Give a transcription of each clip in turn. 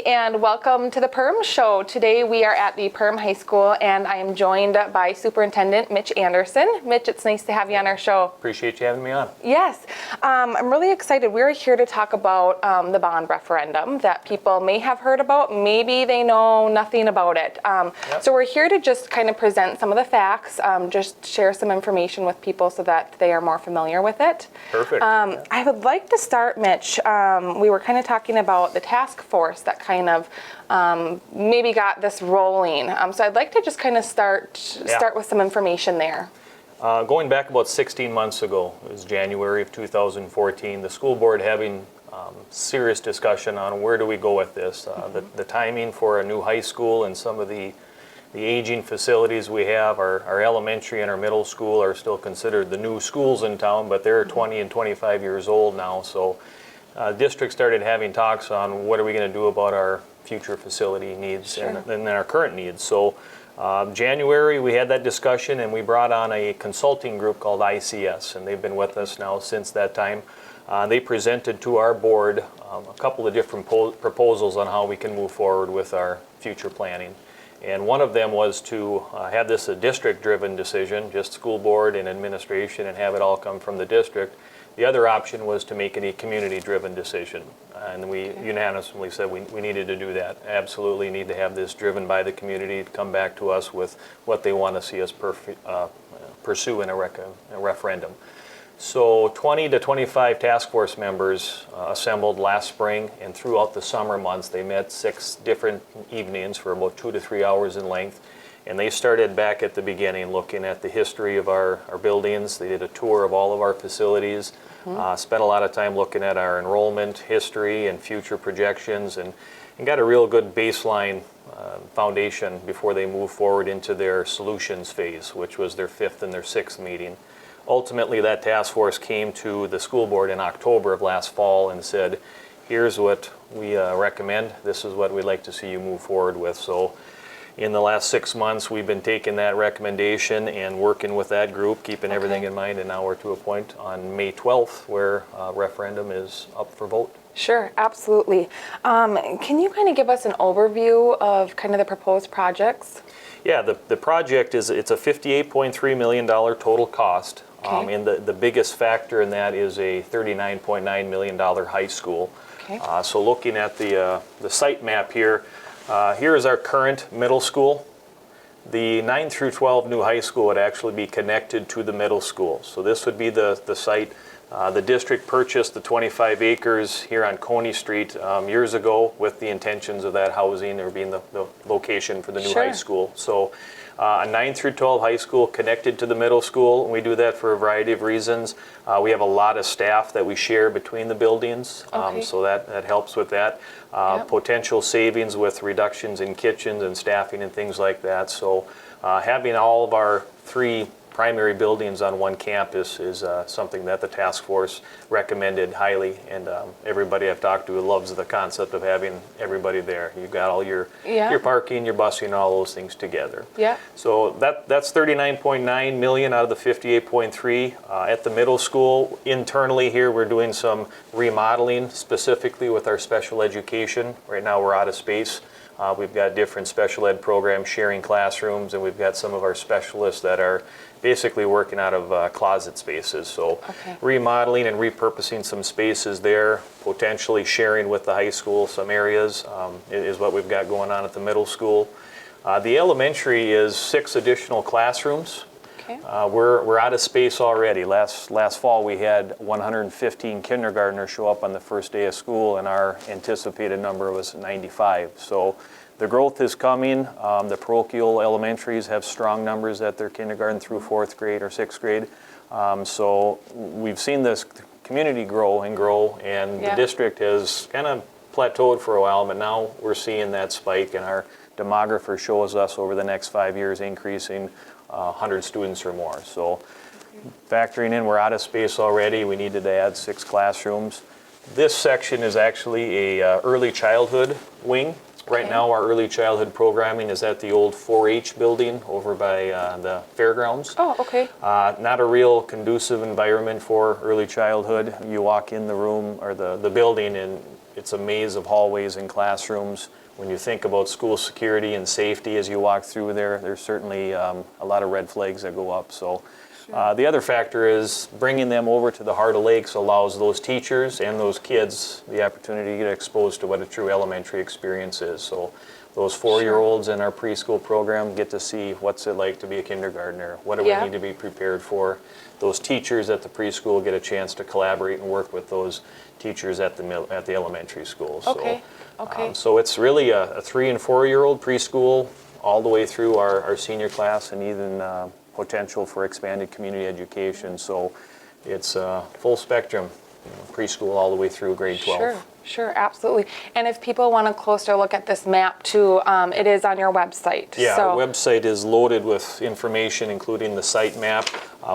and welcome to the Perham Show. Today we are at the Perham High School and I am joined by Superintendent Mitch Anderson. Mitch, it's nice to have you on our show. Appreciate you having me on. Yes, I'm really excited. We're here to talk about the bond referendum that people may have heard about, maybe they know nothing about it. So we're here to just kind of present some of the facts, just share some information with people so that they are more familiar with it. Perfect. I would like to start, Mitch, we were kind of talking about the task force that kind of maybe got this rolling. So I'd like to just kind of start with some information there. Going back about 16 months ago, it was January of 2014, the school board having serious discussion on where do we go with this. The timing for a new high school and some of the aging facilities we have, our elementary and our middle school are still considered the new schools in town, but they're 20 and 25 years old now. So district started having talks on what are we going to do about our future facility needs and then our current needs. So January we had that discussion and we brought on a consulting group called ICS, and they've been with us now since that time. They presented to our board a couple of different proposals on how we can move forward with our future planning. And one of them was to have this a district-driven decision, just school board and administration, and have it all come from the district. The other option was to make it a community-driven decision, and we unanimously said we needed to do that. Absolutely need to have this driven by the community to come back to us with what they want to see us pursue in a referendum. So 20 to 25 task force members assembled last spring, and throughout the summer months they met 6 different evenings for about 2 to 3 hours in length. And they started back at the beginning, looking at the history of our buildings. They did a tour of all of our facilities, spent a lot of time looking at our enrollment history and future projections, and got a real good baseline foundation before they moved forward into their solutions phase, which was their 5th and their 6th meeting. Ultimately, that task force came to the school board in October of last fall and said, here's what we recommend. This is what we'd like to see you move forward with. So in the last 6 months, we've been taking that recommendation and working with that group, keeping everything in mind, and now we're to a point on May 12th where referendum is up for vote. Sure, absolutely. Can you kind of give us an overview of kind of the proposed projects? Yeah, the project it's a $58.3 million total cost. And the biggest factor in that is a $39.9 million high school. So looking at the site map here, here is our current middle school. The 9 through 12 new high school would actually be connected to the middle school. So this would be the site. The district purchased the 25 acres here on Coney Street years ago with the intentions of that housing or being the location for the new high school. So a 9 through 12 high school connected to the middle school, and we do that for a variety of reasons. We have a lot of staff that we share between the buildings, so that helps with that. Potential savings with reductions in kitchens and staffing and things like that. So having all of our 3 primary buildings on one campus is something that the task force recommended highly, and everybody I've talked to loves the concept of having everybody there. You've got all your parking, your busing, all those things together. So that's $39.9 million out of the $58.3. At the middle school, internally here, we're doing some remodeling, specifically with our special education. Right now we're out of space. We've got different special ed programs sharing classrooms, and we've got some of our specialists that are basically working out of closet spaces. So remodeling and repurposing some spaces there, potentially sharing with the high school some areas is what we've got going on at the middle school. The elementary is 6 additional classrooms. We're out of space already. Last fall we had 115 kindergartners show up on the first day of school, and our anticipated number was 95. So the growth is coming. The parochial elementaries have strong numbers at their kindergarten through 4th grade or 6th grade. So we've seen this community grow, and the district has kind of plateaued for a while, but now we're seeing that spike, and our demographer shows us over the next 5 years increasing 100 students or more. So factoring in we're out of space already, we needed to add 6 classrooms. This section is actually a early childhood wing. Right now our early childhood programming is at the old 4-H building over by the fairgrounds. Not a real conducive environment for early childhood. You walk in the room or the building and it's a maze of hallways and classrooms. When you think about school security and safety as you walk through there, there's certainly a lot of red flags that go up. So the other factor is bringing them over to the Heart of Lakes allows those teachers and those kids the opportunity to get exposed to what a true elementary experience is. So those 4-year-olds in our preschool program get to see what's it like to be a kindergartner. What do we need to be prepared for? Those teachers at the preschool get a chance to collaborate and work with those teachers at the elementary school. Okay. So it's really a 3- and 4-year-old preschool all the way through our senior class, and even potential for expanded community education. So it's full spectrum, preschool all the way through grade 12. Sure, absolutely. And if people want a closer look at this map too, it is on your website. Yeah, so. Our website is loaded with information, including the site map.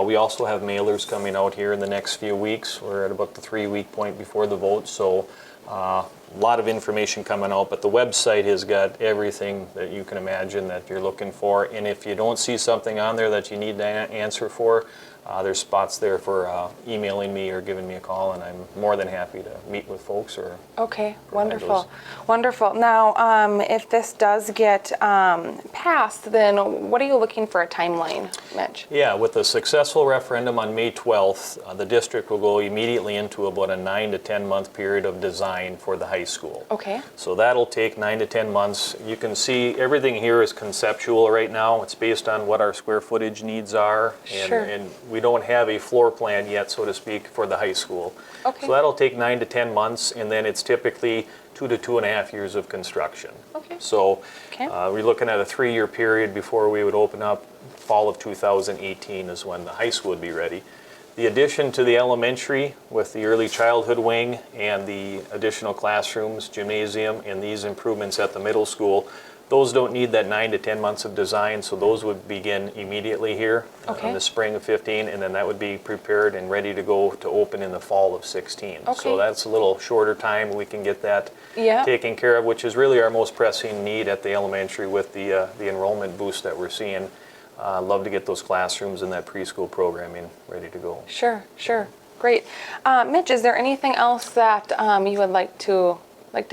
We also have mailers coming out here in the next few weeks. We're at about the 3-week point before the vote, so a lot of information coming out, but the website has got everything that you can imagine that you're looking for. And if you don't see something on there that you need an answer for, there's spots there for emailing me or giving me a call, and I'm more than happy to meet with folks. Okay, wonderful. Now, if this does get passed, then what are you looking for a timeline, Mitch? Yeah, with a successful referendum on May 12th, the district will go immediately into about a 9 to 10 month period of design for the high school. Okay. So that'll take 9 to 10 months. You can see everything here is conceptual right now. It's based on what our square footage needs are. And we don't have a floor plan yet, so to speak, for the high school. Okay. So that'll take 9 to 10 months, and then it's typically 2 to 2.5 years of construction. Okay. So we're looking at a 3-year period before we would open up. Fall of 2018 is when the high school would be ready. The addition to the elementary with the early childhood wing and the additional classrooms, gymnasium, and these improvements at the middle school, those don't need that 9 to 10 months of design, so those would begin immediately here in the spring of 15, and then that would be prepared and ready to go to open in the fall of 16. Okay. So that's a little shorter time. We can get that taken care of, which is really our most pressing need at the elementary with the enrollment boost that we're seeing. Love to get those classrooms and that preschool programming ready to go. Sure. Great. Mitch, is there anything else that you would like to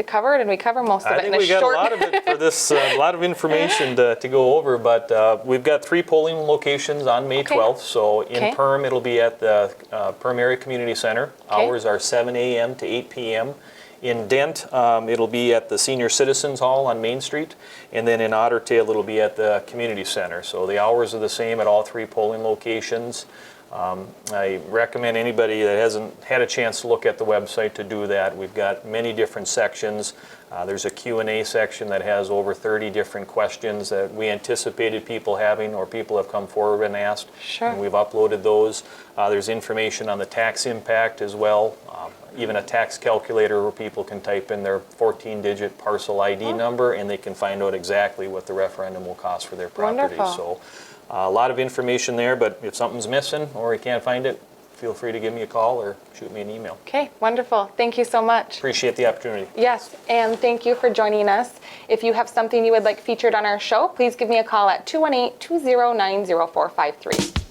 cover? Did we cover most of it in a short? I think we got a lot of it for this, a lot of information to go over, but we've got 3 polling locations on May 12th. So in Perham, it'll be at the Perham Area Community Center. Hours are 7 a.m. to 8 p.m. In Dent, it'll be at the Senior Citizens Hall on Main Street, and then in Otter Tail, it'll be at the Community Center. So the hours are the same at all 3 polling locations. I recommend anybody that hasn't had a chance to look at the website to do that. We've got many different sections. There's a Q&A section that has over 30 different questions that we anticipated people having, or people have come forward and asked. Sure. And we've uploaded those. There's information on the tax impact as well. Even a tax calculator where people can type in their 14-digit parcel ID number, and they can find out exactly what the referendum will cost for their property. Wonderful. So a lot of information there, but if something's missing or you can't find it, feel free to give me a call or shoot me an email. Okay, wonderful. Thank you so much. Appreciate the opportunity. Yes, and thank you for joining us. If you have something you would like featured on our show, please give me a call at 218-209-0453.